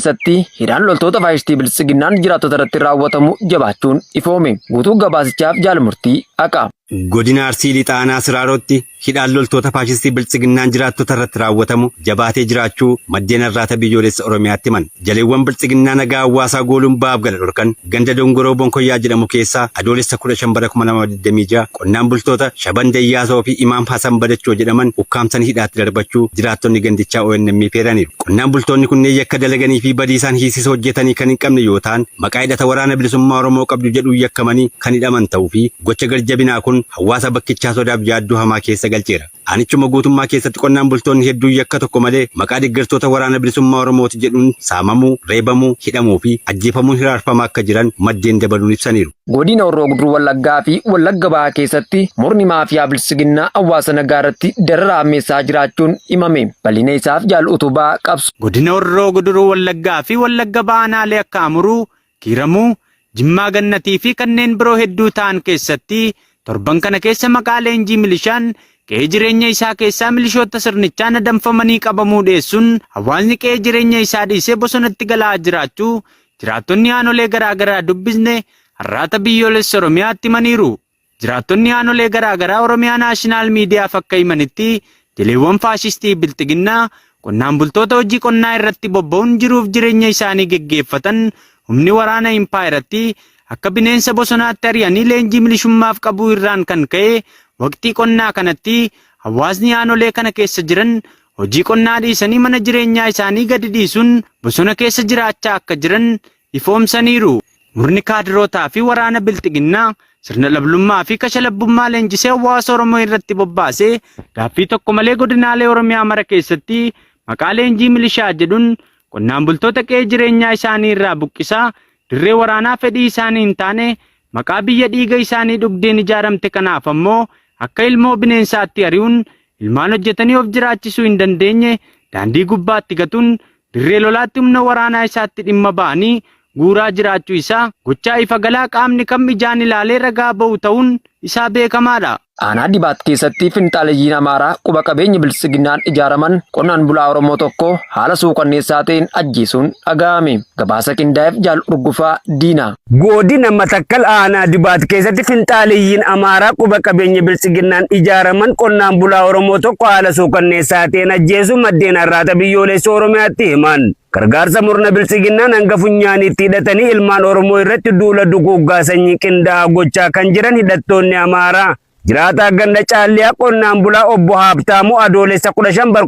keessatti hidhaan loltoota faayistii bilisiginnaan jiraattota irratti raawwatamu jabaachuun ifoome. Guutuu gabaasichaaf jaalmurtii haqa. Godina Arsii Lixaanaa Siraarotti hidhaan loltoota faashistii bilisiginnaan jiraattota irratti raawwatamu jabaatee jiraachuu maddeen irraata biyyoolessa Oromiyaatti himan. Jaleewwan bilisiginnaa nagaa hawaasaa gooluun ba'aaf gala dhorkan ganda Dongoroo Bonkoyyaa jedhamu keessaa adoolessa 15 bara 2026 qonnaan bultoota Shaban Dayyaasoo fi Imaam Hasan Badachoo jedhaman ukkaamsanii hidhaatti darbachuu jiraattonni gandichaa ONM feeraniiru. Qonnaan bultoonni kunneen yakka dalaganii fi badii isaan hiisisa hojjetanii kan hin qabne yoo ta'an maqaa hidhata waraana bilisummaa Oromoo qabdu jedhu yakkamanii kan hidhaman ta'uu fi gocha garjabinaa kun hawaasa bakkichaa sodaaf yaaddoo hamaa keessa galcheera. Anichuma guutummaa keessatti qonnaan bultoonni hedduu yakka tokko malee maqaa deeggartoota waraana bilisummaa Oromooti jedhuun saamamuu, reebamuu, hidhamuu fi ajjeefamuun hiraarfamaa akka jiran maddeen dabaluun ibsaniiru. Godina Horroo Guduruu Wallaggaa fi Wallagga Bahaa keessatti murni maafiyaa bilisiginnaa hawaasa nagaa irratti dararaa hammeessaa jiraachuun himame. Bal'ina isaaf jaal utubaa qabsu. Godina Horroo Guduruu Wallaggaa fi Wallagga Bahaa naalee akka Amuruu, Kiiramuu, Jimmaa Gannatii fi kanneen biroo hedduu ta'an keessatti torban kana keessa maqaa leenjii milishaan qe'ee jireenya isaa keessaa milishoota sirnichaan adamfamanii qabamuu dhiyeessuun hawaasni qe'ee jireenya isaa dhiisee bosonatti galaa jiraachuu jiraattonni aanolee garaagaraa dubbisne har'aata biyyoolessa Oromiyaatti himaniiru. Jiraattonni aanolee garaagaraa Oromiyaa Naashinaal Miidiyaaf akka himanitti jaleewwan faashistii bilisiginnaa qonnaan bultoota hojii qonnaa irratti bobba'uun jiruuf jireenya isaanii geggeeffatan humni waraana impaayiratti akka bineensa bosonaatti ari'anii leenjii milishummaaf qabuu irraan kan ka'e waqtii qonnaa kanatti hawaasni aanolee kana keessa jiran hojii qonnaa dhiisanii mana jireenyaa isaanii gadi dhiisuun bosona keessa jiraachaa akka jiran ifoomsaniiru. Murni kaadirootaa fi waraana bilisiginnaa sirna lablummaa fi kashlabbummaa leenjisee hawaasa Oromoo irratti bobbaasee gaaffii tokko malee godinaalee Oromiyaa mara keessatti maqaa leenjii milishaa jedhuun qonnaan bultoota qe'ee jireenyaa isaanii irraa buqqisaa dirree waraanaa fedhii isaanii hin taane maqaa biyya dhiiga isaanii dhugdeen ijaaramte kanaaf ammoo akka ilmoo bineensaatti ari'uun ilmaan hojjetanii of jiraachisuu hin dandeenye daandii gubbaatti gatuun dirree lolaatti humna waraanaa isaatti dhimma ba'anii guuraa jiraachuu isaa gochaa ifa galaa qaamni kam ijaan ilaalee ragaa ba'u ta'uun isaa beekamaadha. Aanaa Dibaat keessatti finxaaleeyyiin Amaaraa quba qabeenya bilisiginnaan ijaaraman qonnaan bulaa Oromoo tokko haala suukanneessaa ta'een ajjeesuun dhaga'ame. Gabaasa qindaa'eef jaal urgufaa diina. Godina Matakkal aanaa Dibaat keessatti finxaaleeyyiin Amaaraa quba qabeenya bilisiginnaan ijaaraman qonnaan bulaa Oromoo tokko haala suukanneessaa ta'een ajjeesuun maddeen har'aata biyyoolessa Oromiyaatti himan. Gargaarsa murna bilisiginnaan hanga funyaaniitti hidhatanii ilmaan Oromoo irratti duula duguuggaa sanyii qindaa'aa gochaa kan jiran hidhattoonni Amaaraa. Jiraataa ganda Caalliyaa qonnaan bulaa obbo Haabtaamuu adoolessa 15 bara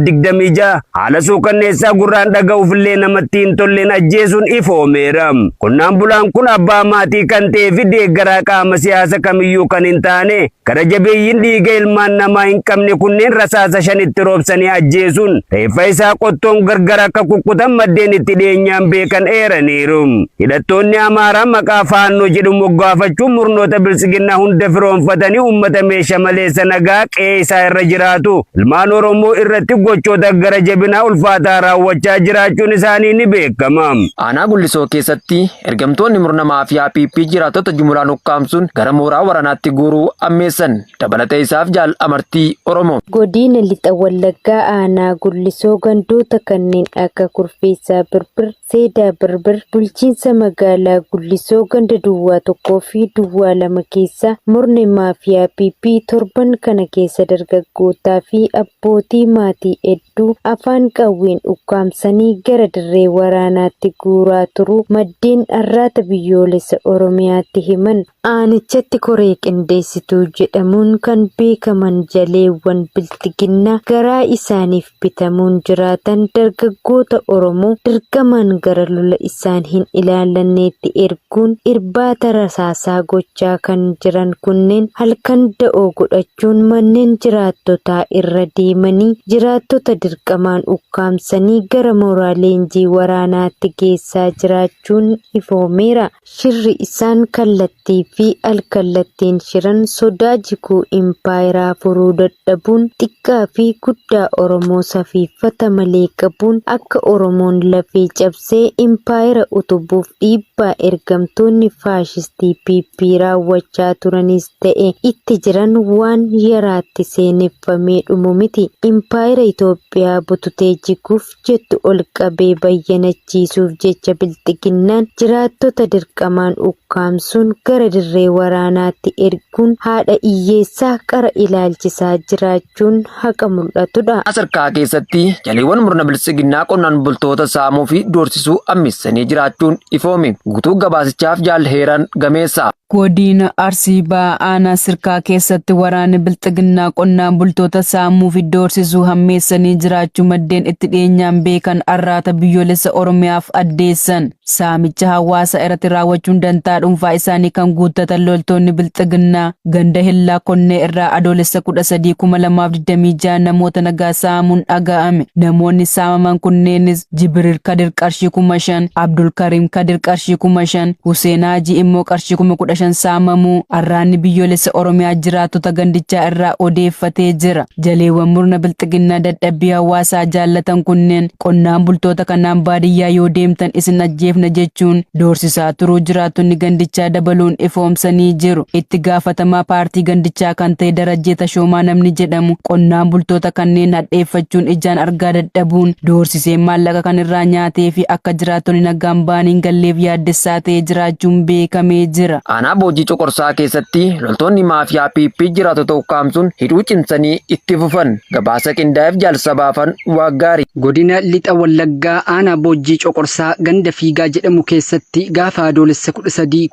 2026 haala suukanneessaa gurraan dhaga'uufillee namatti hin tolleen ajjeesuun ifoomeera. Qonnaan bulaan kun abbaa maatii kan ta'ee fi deeggaraa qaama siyaasa kamiyyuu kan hin taane gara jabeeyyiin dhiiga ilmaan namaa hin qabne kunneen rasaasa 5 roobsanii ajjeesuun reeffa isaa qottoon gargar akka kukkutan maddeen itti dhiyeenyaan beekan eeraniiru. Hidhattoonni Amaaraa maqaa faannoo jedhu moggaafachuun murnoota bilisiginnaa hunda firoonfatanii ummata meeshaa maleessa nagaa qe'ee isaa irra jiraatu ilmaan Oromoo irratti gochoota gara jabinaa ulfaataa raawwachaa jiraachuun isaanii ni beekama. Aanaa Gullisoo keessatti ergamtoonni murna maafiyaa PP jiraattota jumulaan ukkaamsuun gara mooraa waraanaatti guuruu ammeessan. Dabalatee isaaf jaal amartii Oromoo. Godina Lixa Wallaggaa aanaa Gullisoo gandoota kanneen akka Kurfeessaa Birbir, Seedaa Birbir, bulchiinsa magaalaa Gullisoo ganda Duwwaa 1 fi Duwwaa 2 keessa murni maafiyaa PP torban kana keessa dargaggootaa fi abbootii maatii hedduu afaan qawween ukkaamsanii gara dirree waraanaatti guuraa turu maddeen har'aata biyyoolessa Oromiyaatti himan. Aanichatti koree qindeessituu jedhamuun kan beekaman jaleewwan bilisiginnaa garaa isaaniif bitamuun jiraatan dargaggoota Oromoo dirqamaan gara lola isaan hin ilaalanneetti erguun irbaata rasaasaa gochaa kan jiran kunneen halkan da'oo godhachuun manneen jiraattotaa irra deemanii jiraattota dirqamaan ukkaamsanii gara mooraa leenjii waraanaatti geessaa jiraachuun ifoomeera. Shirri isaan kallattii fi alkallattiin shiran sodaa jikuu impaayiraa furuu dadhabuun xiqqaa fi guddaa Oromoo safiiffata malee qabuun akka Oromoon lafee cabsee impaayira utubuuf dhiibbaa ergamtoonni faashistii PP raawwachaa turanis ta'e itti jiran waan yaraatti seeneffamee dhumu miti. Impaayera Itoophiyaa bututee jiguuf jettu ol qabee bayyanachiisuuf jecha bilxiginnaan jiraattota dirqamaan ukkaamsuun gara dirree waraanaatti erguun haadha hiyyeessaa qara ilaalchisaa jiraachuun haqa mul'atudha. Asarkaa keessatti jaleewwan murna bilisiginnaa qonnaan bultoota saamuu fi doorsisuu ammissanii jiraachuun ifoome. Guutuu gabaasichaaf Jaalheeraan Gameessaa. Godina Arsii Aanaa Sirkaa keessatti waraanni bilxiginnaa qonnaan bultoota saamuu fi doorsisuu hammeessanii jiraachuu maddeen itti dhiyeenyaan beekan arraata biyyoolessa Oromiyaaf addeessan. Saamicha hawaasa irratti raawwachuun dantaa dhuunfaa isaanii kan guuttatan loltoonni bilxiginnaa ganda Hillaa Konnee irraa adoolessa 13 2026 namoota nagaa saamuun dhaga'ame. Namoonni saamaman kunneenis Jibriil Kadir qarshii 5,000, Abdul Karim Kadir qarshii 5,000, Huseen Haajii immoo qarshii 15,000 saamamuu arraanni biyyoolessa Oromiyaa jiraattota gandichaa irraa odeeffatee jira. Jaleewwan murna bilxiginnaa dadhabbii hawaasaa jaallatan kunneen qonnaan bultoota kanaan baadiyyaa yoo deemtan isin ajjeefna jechuun doorsisaa turuu jiraattonni gandichaa dabaluun ifoomsanii jiru. Itti gaafatamaa paartii gandichaa kan ta'e Darajjee Tashoomaa namni jedhamu qonnaan bultoota kanneen hadheeffachuun ijaan argaa dadhabuun doorsisee maallaqa kan irraa nyaatee fi akka jiraattonni nagaan baaniin galleef yaaddessaa ta'ee jiraachuun beekamee jira. Aanaa Boojii Coqorsaa keessatti loltoonni maafiyaa PP jiraattota ukkaamsuun hidhuu cimsanii itti fufan. Gabaasa qindaa'eef Jaalsabaafan Waaggaarii. Godina Lixa Wallaggaa Aanaa Boojii Coqorsaa ganda Fiigaa jedhamu keessatti gaafa adoolessa 13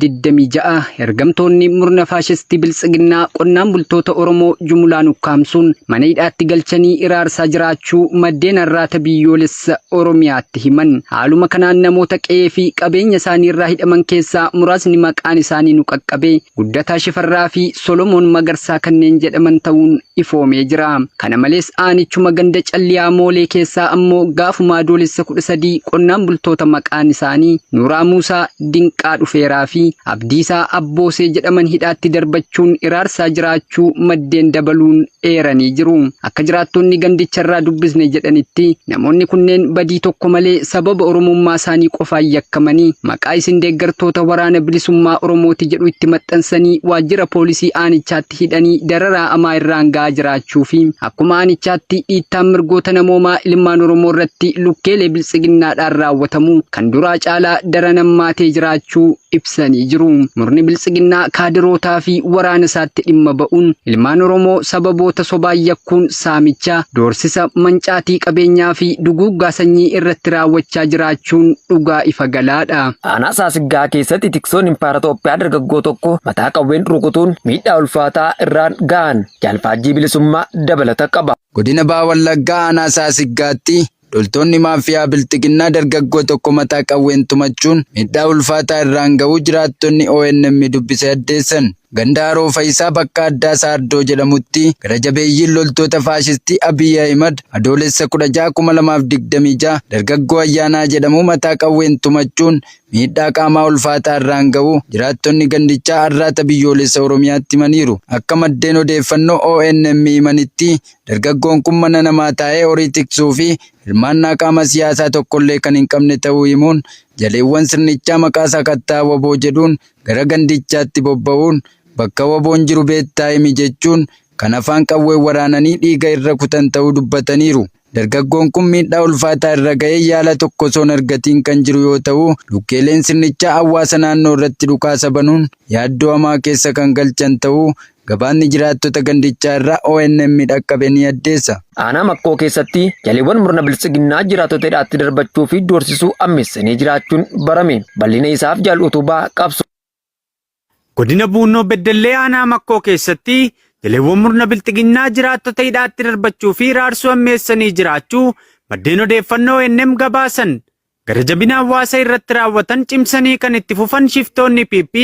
2026 ergamtoonni murna faashistii biltsiginnaa qonnaan bultoota Oromoo jumulaan ukkaamsuun mana hidhaatti galchanii iraarsaa jiraachuu maddeen arraata biyyoolessa Oromiyaatti himan. Haaluma kanaan namoota qe'ee fi qabeenya isaanii irraa hidhaman keessaa muraasni maqaan isaanii nu qaqqabee Guddataa Shifarraa fi Solomoon Magarsaa kanneen jedhaman ta'uun ifoomee jira. Kana malees aanichuma ganda Calliyaa Moolee keessaa ammoo gaafuma adoolessa 13 qonnaan bultoota maqaan isaanii Nuuraa Muusaa Dinqaa Dhufeeraa fi Abdiisaa Abboosee jedhaman hidhaatti darbachuun iraarsaa jiraachuu maddeen dabaluun eeranii jiru. Akka jiraattonni gandicharraa dubbisne jedhanitti namoonni kunneen badii tokko malee sababa oromummaa isaanii qofaan yakkamanii maqaa isin deeggartoota waraana bilisummaa Oromooti jedhu itti maxxansanii waajjira poolisii aanichaatti hidhanii dararaa amaa irraan ga'aa jiraachuu fi akkuma aanichaatti dhiittaan mirgoota namoomaa ilmaan Oromoo irratti lukkeelee biltsiginnaadhaan raawwatamu kan duraa caalaa daranammaatee jiraachuu ibsanii jiru. Murni biltsiginnaa kaadirootaa fi waraana isaatti dhimma ba'uun ilmaan Oromoo sababoota sobaan yakkuun saamicha, doorsisa, mancaatii qabeenyaa fi duguuggaa sanyii irratti raawwachaa jiraachuun dhugaa ifa galaadha. Aanaa Saasiggaa keessatti tiksoon impaayera Itoophiyaa dargaggoo tokko mataa qawween rukutuun miidhaa ulfaataa irraan ga'an Jaalfaajjii bilisummaa dabalata qaba. Godina Baha Wallaggaa Aanaa Saasiggaatti loltoonni maafiyaa bilxiginnaa dargaggoo tokko mataa qawween tumachuun miidhaa ulfaataa irraan ga'uu jiraattonni ONM dubbisee addeessan. Ganda Haroo Fayisaa bakka addaa Saardoo jedhamutti gara jabeeyyiin loltoota faashistii Abiy Ahimad adoolessa 16 2026 dargaggoo Ayyaanaa jedhamu mataa qawween tumachuun miidhaa qaamaa ulfaataa irraan ga'uu jiraattonni gandichaa arraata biyyoolessa Oromiyaatti himaniiru. Akka maddeen odeeffannoo ONM himanitti dargaggoon kun mana namaa taa'ee horii tiksuu fi hirmaannaa qaama siyaasaa tokkollee kan hin qabne ta'uu himuun jaleewwan sirnichaa maqaa sakattaa waboo jedhuun gara gandichaatti bobba'uun bakka waboon jiru beektaa himi jechuun kan afaan qawwee waraananii dhiiga irra kutan ta'uu dubbataniiru. Dargaggoon kun miidhaa ulfaataa irra ga'ee yaala tokko osoo hin argatiin kan jiru yoo ta'u, lukkeeleen sirnichaa hawaasa naannoo irratti dhukaasa banuun yaaddoo hamaa keessa kan galchan ta'uu gabaanni jiraattota gandichaa irraa ONM dhaqqabe ni addeessa. Aanaa Makkoo keessatti jaleewwan murna biltsiginnaa jiraattota hidhaatti darbachuu fi doorsisuu ammeessanii jiraachuun barame. Bal'ina isaaf Jaal Utubaa qabsu. Godina Buunoo Beddellee Aanaa Makkoo keessatti jaleewwan murna biltsiginnaa jiraattota hidhaatti darbachuu fi raarsuu ammeessanii jiraachuu maddeen odeeffannoo ONM gabaasan. Gara jabina hawaasa irratti raawwatan cimsanii kan itti fufan shiftoonni PP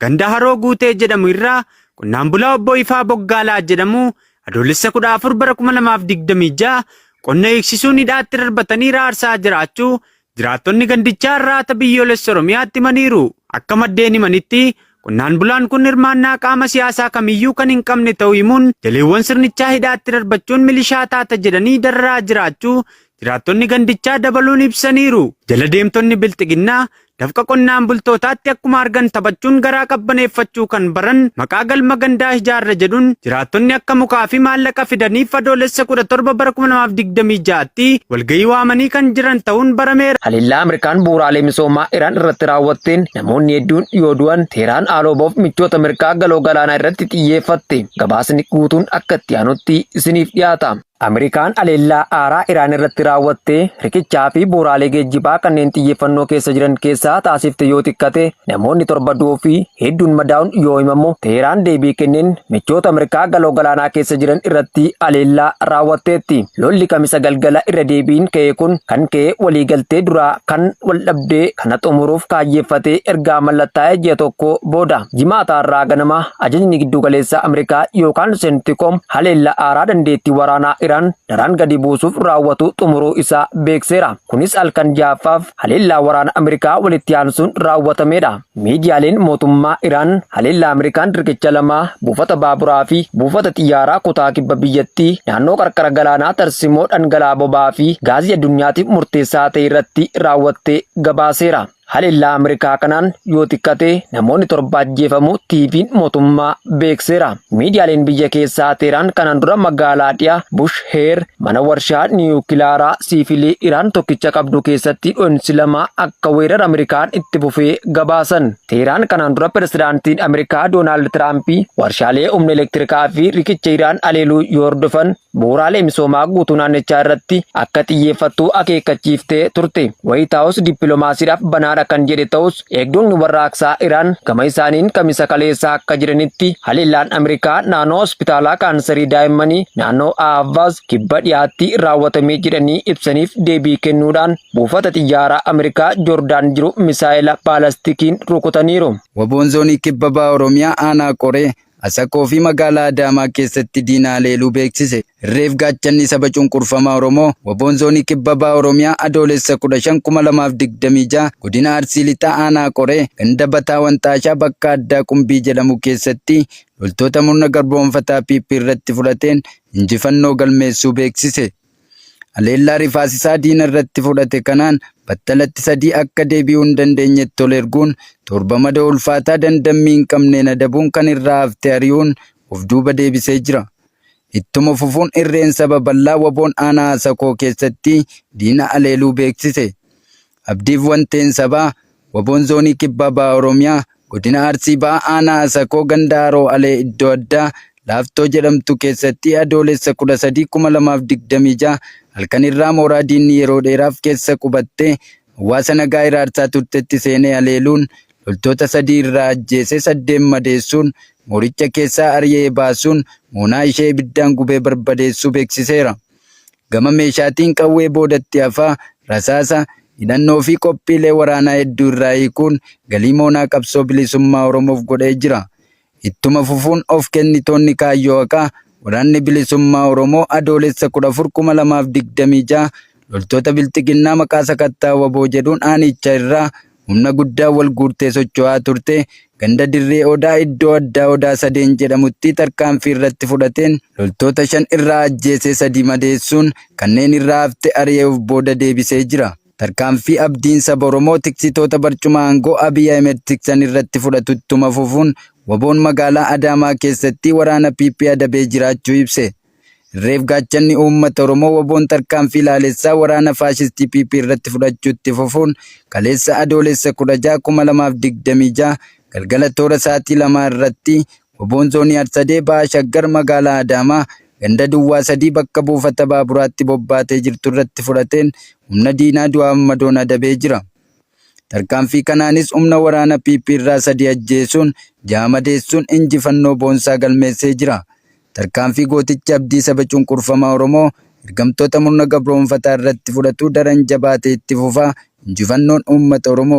ganda Haroo Guutee jedhamu irraa qonnaan bulaa obbo Ifaa Boggaalaa jedhamu adoolessa 14 bara 2026 qonna eegsisuun hidhaatti darbatanii raarsaa jiraachuu jiraattonni gandichaa arraata biyyoolessa Oromiyaatti himaniiru. Akka maddeen himanitti qonnaan bulaan kun hirmaannaa qaama siyaasaa kamiyyuu kan hin qabne ta'uu himuun jaleewwan sirnichaa hidhaatti darbachuun milishaa taata jedhanii dararaa jiraachuu jiraattonni gandichaa dabaluun ibsaniiru. Jala deemtonni biltsiginnaa dafqa qonnaan bultootaatti akkuma argan taphachuun garaa qabbaneeffachuu kan baran maqaa galma gandaa ijaarra jedhuun jiraattonni akka mukaa fi maallaqa fidaniif adoolessa 17 bara 2026tti walgahii waamanii kan jiran ta'uun barameera. Haleellaa Ameerikaan bu'uuraalee misoomaa Iraan irratti raawwatteen namoonni hedduun yoo du'an Teheraan aaloboof michoota Ameerikaa galoo galaanaa irratti xiyyeeffatte. Gabaasni guutuun akka itti aanutti isiniif dhiyaata. Ameerikaan haleellaa aaraa Iraan irratti raawwattee rikichaa fi bu'uuraalee geejjibaa kanneen xiyyeeffannoo keessa jiran keessaa taasifte yoo xiqqate namoonni 7 du'uu fi hedduun madaa'uun yoo himamu Teheraan deebii kenneen michoota Ameerikaa galoo galaanaa keessa jiran irratti haleellaa raawwatteetti. Lolli kamisa galgala irra deebiin ka'e kun kan ka'e waliigaltee duraa kan wal dhabdee kana xumuruuf kaayyeeffatee ergaa mallattaa'ee ji'a tokko booda jimaata irraa ganama ajajni giddugaleessa Ameerikaa yookaan Seentiikoom haleellaa aaraa dandeettii waraanaa Iraan daran gadi buusuuf raawwatu xumuruu isaa beekseera. Kunis halkan ja'affaaf haleellaa waraana Ameerikaa walitti aansuun raawwatamedha. Miidiyaaleen mootummaa Iraan haleellaa Ameerikaan riqicha lamaa buufata baaburaa fi buufata xiyyaaraa kutaa kibba biyyattii naannoo qarqara galaanaa tarsimoo dhangala'aa boba'aa fi gaazii addunyaatiif murteessaa ta'e irratti raawwattee gabaaseera. Haleellaa Ameerikaa kanaan yoo xiqqate namoonni 7 ajjeefamu TV'n mootummaa beekseera. Miidiyaaleen biyya keessaa Teheraan kanaan dura magaalaa dhiyaa Bushheer mana warshaa niwukilaaraa siifilii Iraan tokkicha qabdu keessatti dho'insi 2 akka weerara Ameerikaan itti fufee gabaasan. Teheraan kanaan dura pirezidaantiin Ameerikaa Doonaald Tiraampii warshaalee humna elektirikaa fi riqicha Iraan haleeluu yoo hordofan bu'uuraalee misoomaa guutuu naannichaa irratti akka xiyyeeffattu akeekkachiiftee turte. White House dippiloomaasiidhaaf banaa kan jedhe ta'us eegdonni warraaqsaa Iraan gama isaaniin kamisa kaleessaa akka jiranitti haleellaan Ameerikaa naannoo hospitaalaa kaansarii daa'immanii naannoo Ahvaaz kibba dhiyaatti raawwatamee jedhanii ibsaniif deebii kennuudhaan buufata xiyyaaraa Ameerikaa Joordaan jiru misaa'ila baalastikiin rukutaniiru. Waboon zoonii kibba bahaa Oromiyaa aanaa Qoree Asakoo fi magaalaa Adaamaa keessatti diina haleeluu beeksise. Reef gaachanni saba cunqurfamaa Oromoo waboon zoonii kibba bahaa Oromiyaa adoolessa 15 2026 godina Arsii Lixaa aanaa Qoree ganda Bataa Wanxaashaa bakka addaa Qumbii jedhamu keessatti loltoota murna garboonfataa PP irratti fudhateen injifannoo galmeessuu beeksise. Haleellaa rifaasisaa diina irratti fudhate kanaan battalatti 3 akka deebi'uu hin dandeenyetti ol erguun 7 mada ulfaataa dandammii hin qabneen adabuun kan irraa hafte ari'uun of duuba deebisee jira. Ittuma fufuun irreen saba bal'aa waboon aanaa Asakoo keessatti diina haleeluu beeksise. Abdiif wanteen sabaa waboon zoonii kibba bahaa Oromiyaa godina Arsii bahaa aanaa Asakoo ganda Haroo Alee iddoo addaa Laaftoo jedhamtu keessatti adoolessa 13 2026 halkan irraa mooraa diinni yeroo dheeraaf keessa qubattee hawaasa nagaa iraarsaa turtetti seenee haleeluun loltoota 3 irraa ajjeesee 8 madeessuun mooricha keessaa ari'ee baasuun moonaa ishee ibiddaan gubee barbadeessuu beeksiseera. Gama meeshaatiin qawwee boodatti hafaa rasaasa hidhannoo fi qophiilee waraanaa hedduu irraa hiikuun galii moonaa qabsoo bilisummaa Oromoof godhee jira. Ittuma fufuun of kennitoonni kaayyoo haqaa waraanni bilisummaa Oromoo adoolessa 14 2026 loltoota bilxiginnaa maqaa sakattaa waboo jedhuun aanicha irraa humna guddaa wal guurtee socho'aa turte ganda dirree Odaa iddoo addaa Odaa 3 jedhamutti tarkaanfii irratti fudhateen loltoota 5 irraa ajjeesee 3 madeessuun kanneen irraa hafte ari'ee of booda deebisee jira. Tarkaanfii abdiin saba Oromoo tiksitoota barcuma aangoo Abiy Ahmed tiksan irratti fudhatu ittuma fufuun waboon magaalaa Adaamaa keessatti waraana PP adabee jiraachuu ibse. Reef gaachanni uummata Oromoo waboon tarkaanfii laalessaa waraana faashistii PP irratti fudhachuutti fufuun kaleessa adoolessa 16 2026 galgala toora sa'aatii 2 irratti waboon zoonii Arsadee Bahaa Shaggar magaalaa Adaamaa ganda Duwwaa 3 bakka buufata baaburaatti bobbaatee jirtu irratti fudhateen humna diinaa du'aa madoon adabee jira. Tarkaanfii kanaanis humna waraana PP irraa 3 ajjeesuun 6 madeessuun injifannoo boonsaa galmeessee jira. Tarkaanfii gooticha abdii saba cunqurfamaa Oromoo ergamtoota murna gabroonfataa irratti fudhatu daran jabaatee itti fufaa injifannoon uummata Oromoo.